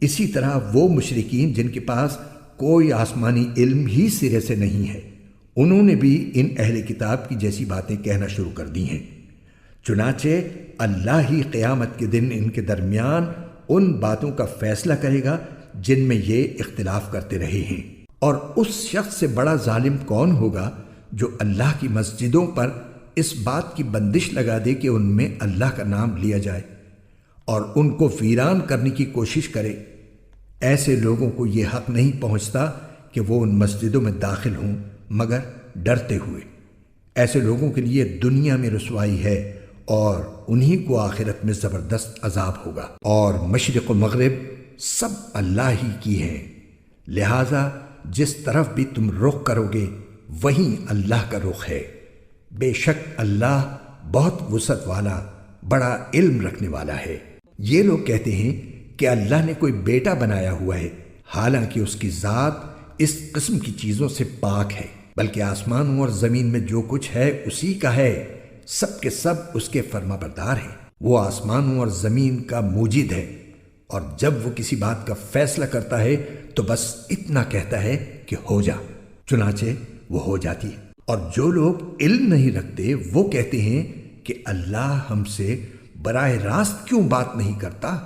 اسی طرح وہ مشرکین جن کے پاس کوئی آسمانی علم ہی سرے سے نہیں ہے انہوں نے بھی ان اہل کتاب کی جیسی باتیں کہنا شروع کر دی ہیں۔ چنانچہ اللہ ہی قیامت کے دن ان کے درمیان ان باتوں کا فیصلہ کرے گا جن میں یہ اختلاف کرتے رہے ہیں۔ اور اس شخص سے بڑا ظالم کون ہوگا جو اللہ کی مسجدوں پر اس بات کی بندش لگا دے کہ ان میں اللہ کا نام لیا جائے اور ان کو ویران کرنے کی کوشش کرے۔ ایسے لوگوں کو یہ حق نہیں پہنچتا کہ وہ ان مسجدوں میں داخل ہوں مگر ڈرتے ہوئے۔ ایسے لوگوں کے لیے دنیا میں رسوائی ہے اور انہی کو آخرت میں زبردست عذاب ہوگا۔ اور مشرق و مغرب سب اللہ ہی کی ہیں، لہذا جس طرف بھی تم رخ کرو گے وہیں اللہ کا رخ ہے۔ بے شک اللہ بہت وسعت والا بڑا علم رکھنے والا ہے۔ یہ لوگ کہتے ہیں کہ اللہ نے کوئی بیٹا بنایا ہوا ہے، حالانکہ اس کی ذات اس قسم کی چیزوں سے پاک ہے، بلکہ آسمانوں اور زمین میں جو کچھ ہے اسی کا ہے، سب کے سب اس کے فرما بردار ہیں۔ وہ آسمانوں اور زمین کا موجد ہے، اور جب وہ کسی بات کا فیصلہ کرتا ہے تو بس اتنا کہتا ہے کہ ہو جا، چنانچہ وہ ہو جاتی ہے۔ اور جو لوگ علم نہیں رکھتے وہ کہتے ہیں کہ اللہ ہم سے براہ راست کیوں بات نہیں کرتا،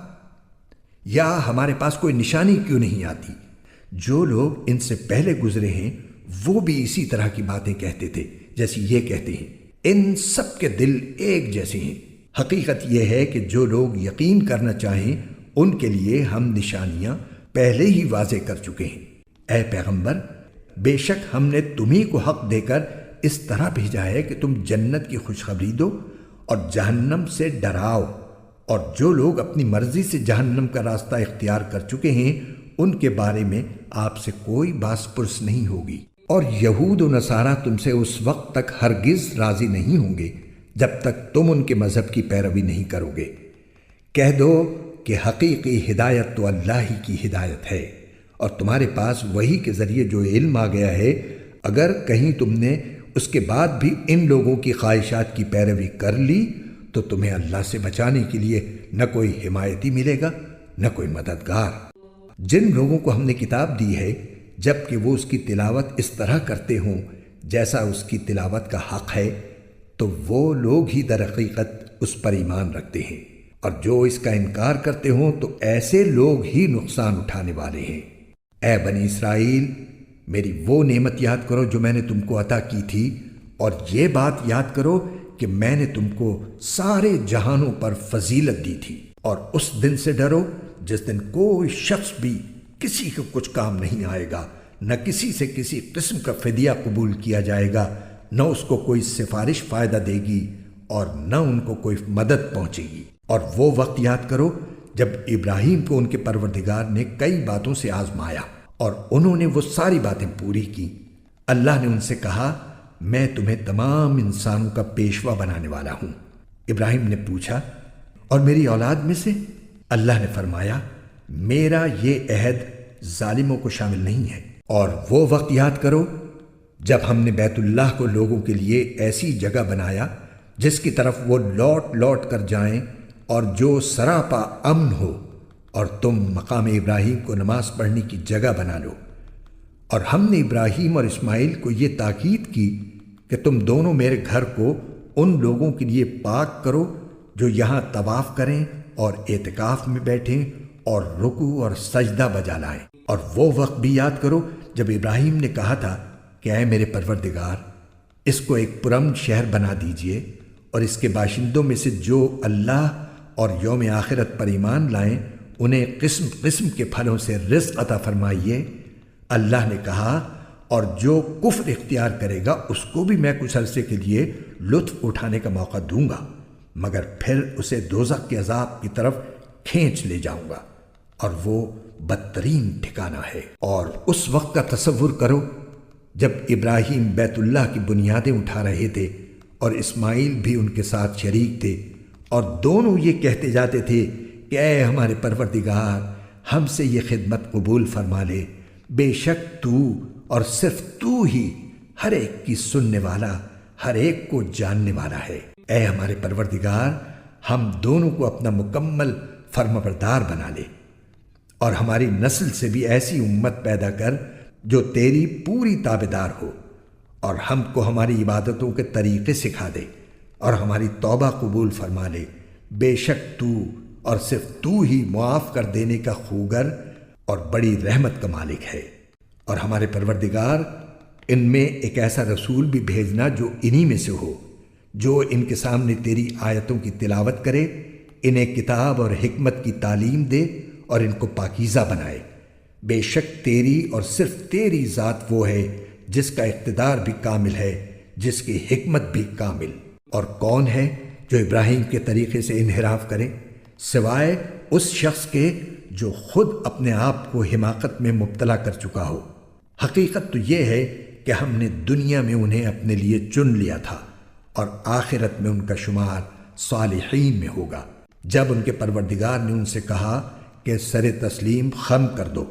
یا ہمارے پاس کوئی نشانی کیوں نہیں آتی۔ جو لوگ ان سے پہلے گزرے ہیں وہ بھی اسی طرح کی باتیں کہتے تھے جیسی یہ کہتے ہیں۔ ان سب کے دل ایک جیسے ہیں۔ حقیقت یہ ہے کہ جو لوگ یقین کرنا چاہیں ان کے لیے ہم نشانیاں پہلے ہی واضح کر چکے ہیں۔ اے پیغمبر، بے شک ہم نے تمہیں کو حق دے کر اس طرح بھیجا ہے کہ تم جنت کی خوشخبری دو اور جہنم سے ڈراؤ، اور جو لوگ اپنی مرضی سے جہنم کا راستہ اختیار کر چکے ہیں ان کے بارے میں آپ سے کوئی باس پرس نہیں ہوگی۔ اور یہود و نصارہ تم سے اس وقت تک ہرگز راضی نہیں ہوں گے جب تک تم ان کے مذہب کی پیروی نہیں کرو گے۔ کہہ دو کہ حقیقی ہدایت تو اللہ ہی کی ہدایت ہے، اور تمہارے پاس وحی کے ذریعے جو علم آ گیا ہے، اگر کہیں تم نے اس کے بعد بھی ان لوگوں کی خواہشات کی پیروی کر لی تو تمہیں اللہ سے بچانے کے لیے نہ کوئی حمایتی ملے گا نہ کوئی مددگار۔ جن لوگوں کو ہم نے کتاب دی ہے جب کہ وہ اس کی تلاوت اس طرح کرتے ہوں جیسا اس کی تلاوت کا حق ہے، تو وہ لوگ ہی در حقیقت اس پر ایمان رکھتے ہیں، اور جو اس کا انکار کرتے ہوں تو ایسے لوگ ہی نقصان اٹھانے والے ہیں۔ اے بنی اسرائیل، میری وہ نعمت یاد کرو جو میں نے تم کو عطا کی تھی، اور یہ بات یاد کرو کہ میں نے تم کو سارے جہانوں پر فضیلت دی تھی، اور اس دن سے ڈرو جس دن کوئی شخص بھی کسی کو کچھ کام نہیں آئے گا، نہ کسی سے کسی قسم کا فدیہ قبول کیا جائے گا، نہ اس کو کوئی سفارش فائدہ دے گی اور نہ ان کو کوئی مدد پہنچے گی۔ اور وہ وقت یاد کرو جب ابراہیم کو ان کے پروردگار نے کئی باتوں سے آزمایا اور انہوں نے وہ ساری باتیں پوری کی۔ اللہ نے ان سے کہا، میں تمہیں تمام انسانوں کا پیشوا بنانے والا ہوں۔ ابراہیم نے پوچھا، اور میری اولاد میں سے؟ اللہ نے فرمایا، میرا یہ عہد ظالموں کو شامل نہیں ہے۔ اور وہ وقت یاد کرو جب ہم نے بیت اللہ کو لوگوں کے لیے ایسی جگہ بنایا جس کی طرف وہ لوٹ لوٹ کر جائیں اور جو سراپا امن ہو، اور تم مقام ابراہیم کو نماز پڑھنے کی جگہ بنا لو۔ اور ہم نے ابراہیم اور اسماعیل کو یہ تاکید کی کہ تم دونوں میرے گھر کو ان لوگوں کے لیے پاک کرو جو یہاں طواف کریں اور اعتکاف میں بیٹھیں اور رکوع اور سجدہ بجا لائیں۔ اور وہ وقت بھی یاد کرو جب ابراہیم نے کہا تھا کہ اے میرے پروردگار، اس کو ایک پرامن شہر بنا دیجئے، اور اس کے باشندوں میں سے جو اللہ اور یوم آخرت پر ایمان لائیں انہیں قسم قسم کے پھلوں سے رزق عطا فرمائیے۔ اللہ نے کہا، اور جو کفر اختیار کرے گا اس کو بھی میں کچھ عرصے کے لیے لطف اٹھانے کا موقع دوں گا، مگر پھر اسے دوزخ کے عذاب کی طرف کھینچ لے جاؤں گا، اور وہ بدترین ٹھکانہ ہے۔ اور اس وقت کا تصور کرو جب ابراہیم بیت اللہ کی بنیادیں اٹھا رہے تھے اور اسماعیل بھی ان کے ساتھ شریک تھے، اور دونوں یہ کہتے جاتے تھے کہ اے ہمارے پروردگار، ہم سے یہ خدمت قبول فرما لے، بے شک تو اور صرف تو ہی ہر ایک کی سننے والا، ہر ایک کو جاننے والا ہے۔ اے ہمارے پروردگار، ہم دونوں کو اپنا مکمل فرمانبردار بنا لے، اور ہماری نسل سے بھی ایسی امت پیدا کر جو تیری پوری تابعدار ہو، اور ہم کو ہماری عبادتوں کے طریقے سکھا دے، اور ہماری توبہ قبول فرما لے، بے شک تو اور صرف تو ہی معاف کر دینے کا خوگر اور بڑی رحمت کا مالک ہے۔ اور ہمارے پروردگار، ان میں ایک ایسا رسول بھی بھیجنا جو انہی میں سے ہو، جو ان کے سامنے تیری آیتوں کی تلاوت کرے، انہیں کتاب اور حکمت کی تعلیم دے اور ان کو پاکیزہ بنائے۔ بے شک تیری اور صرف تیری ذات وہ ہے جس کا اقتدار بھی کامل ہے، جس کی حکمت بھی کامل۔ اور کون ہے جو ابراہیم کے طریقے سے انحراف کرے سوائے اس شخص کے جو خود اپنے آپ کو حماقت میں مبتلا کر چکا ہو۔ حقیقت تو یہ ہے کہ ہم نے دنیا میں انہیں اپنے لیے چن لیا تھا، اور آخرت میں ان کا شمار صالحین میں ہوگا۔ جب ان کے پروردگار نے ان سے کہا کہ سر تسلیم خم کر دو،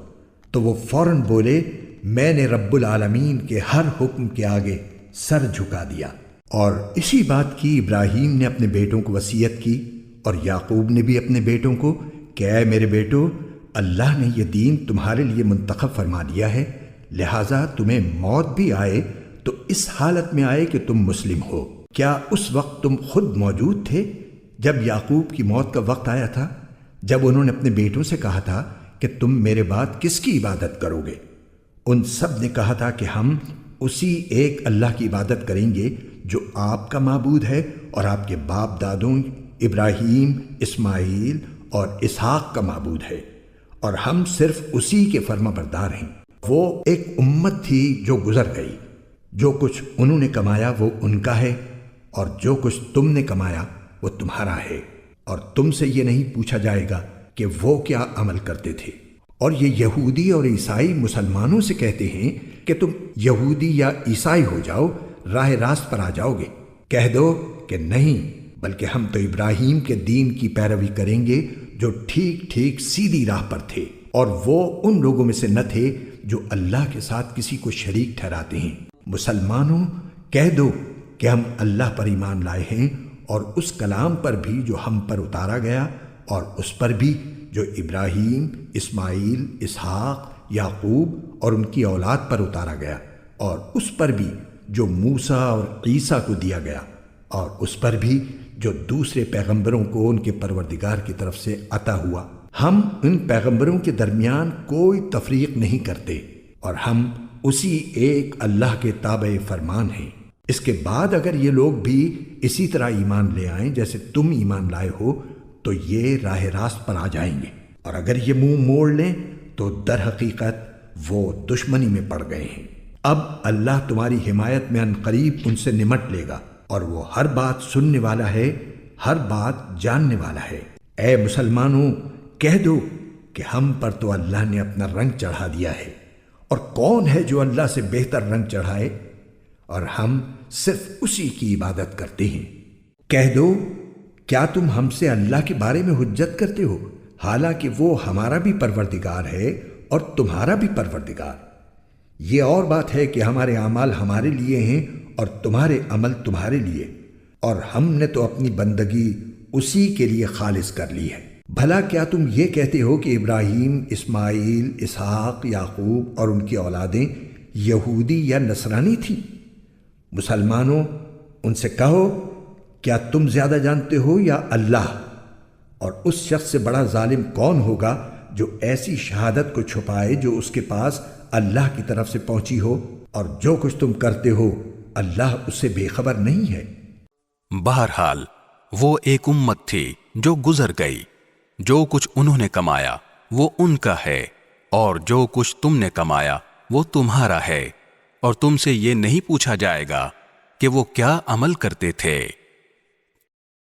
تو وہ فوراً بولے، میں نے رب العالمین کے ہر حکم کے آگے سر جھکا دیا۔ اور اسی بات کی ابراہیم نے اپنے بیٹوں کو وصیت کی، اور یعقوب نے بھی اپنے بیٹوں کو کہ اے میرے بیٹو، اللہ نے یہ دین تمہارے لیے منتخب فرما دیا ہے، لہٰذا تمہیں موت بھی آئے تو اس حالت میں آئے کہ تم مسلم ہو۔ کیا اس وقت تم خود موجود تھے جب یعقوب کی موت کا وقت آیا تھا، جب انہوں نے اپنے بیٹوں سے کہا تھا کہ تم میرے بعد کس کی عبادت کرو گے؟ ان سب نے کہا تھا کہ ہم اسی ایک اللہ کی عبادت کریں گے جو آپ کا معبود ہے اور آپ کے باپ دادوں ابراہیم، اسماعیل اور اسحاق کا معبود ہے، اور ہم صرف اسی کے فرما بردار ہیں۔ وہ ایک امت تھی جو گزر گئی، جو کچھ انہوں نے کمایا وہ ان کا ہے، اور جو کچھ تم نے کمایا وہ تمہارا ہے، اور تم سے یہ نہیں پوچھا جائے گا کہ وہ کیا عمل کرتے تھے۔ اور یہ یہودی اور عیسائی مسلمانوں سے کہتے ہیں کہ تم یہودی یا عیسائی ہو جاؤ، راہ راست پر آ جاؤ گے۔ کہہ دو کہ نہیں، بلکہ ہم تو ابراہیم کے دین کی پیروی کریں گے جو ٹھیک ٹھیک سیدھی راہ پر تھے، اور وہ ان لوگوں میں سے نہ تھے جو اللہ کے ساتھ کسی کو شریک ٹھہراتے ہیں۔ مسلمانوں، کہہ دو کہ ہم اللہ پر ایمان لائے ہیں، اور اس کلام پر بھی جو ہم پر اتارا گیا، اور اس پر بھی جو ابراہیم، اسماعیل، اسحاق، یعقوب اور ان کی اولاد پر اتارا گیا، اور اس پر بھی جو موسیٰ اور عیسیٰ کو دیا گیا، اور اس پر بھی جو دوسرے پیغمبروں کو ان کے پروردگار کی طرف سے عطا ہوا۔ ہم ان پیغمبروں کے درمیان کوئی تفریق نہیں کرتے، اور ہم اسی ایک اللہ کے تابع فرمان ہیں۔ اس کے بعد اگر یہ لوگ بھی اسی طرح ایمان لے آئیں جیسے تم ایمان لائے ہو تو یہ راہ راست پر آ جائیں گے، اور اگر یہ منہ موڑ لیں تو در حقیقت وہ دشمنی میں پڑ گئے ہیں۔ اب اللہ تمہاری حمایت میں عنقریب ان سے نمٹ لے گا، اور وہ ہر بات سننے والا ہے، ہر بات جاننے والا ہے۔ اے مسلمانوں، کہہ دو کہ ہم پر تو اللہ نے اپنا رنگ چڑھا دیا ہے، اور کون ہے جو اللہ سے بہتر رنگ چڑھائے، اور ہم صرف اسی کی عبادت کرتے ہیں۔ کہہ دو، کیا تم ہم سے اللہ کے بارے میں حجت کرتے ہو، حالانکہ وہ ہمارا بھی پروردگار ہے اور تمہارا بھی پروردگار؟ یہ اور بات ہے کہ ہمارے اعمال ہمارے لیے ہیں اور تمہارے عمل تمہارے لیے، اور ہم نے تو اپنی بندگی اسی کے لیے خالص کر لی ہے۔ بھلا کیا تم یہ کہتے ہو کہ ابراہیم، اسماعیل، اسحاق، یعقوب اور ان کی اولادیں یہودی یا نصرانی تھیں؟ مسلمانوں، ان سے کہو، کیا تم زیادہ جانتے ہو یا اللہ؟ اور اس شخص سے بڑا ظالم کون ہوگا جو ایسی شہادت کو چھپائے جو اس کے پاس اللہ کی طرف سے پہنچی ہو، اور جو کچھ تم کرتے ہو اللہ اس سے بے خبر نہیں ہے۔ بہرحال وہ ایک امت تھی جو گزر گئی، جو کچھ انہوں نے کمایا وہ ان کا ہے، اور جو کچھ تم نے کمایا وہ تمہارا ہے، اور تم سے یہ نہیں پوچھا جائے گا کہ وہ کیا عمل کرتے تھے۔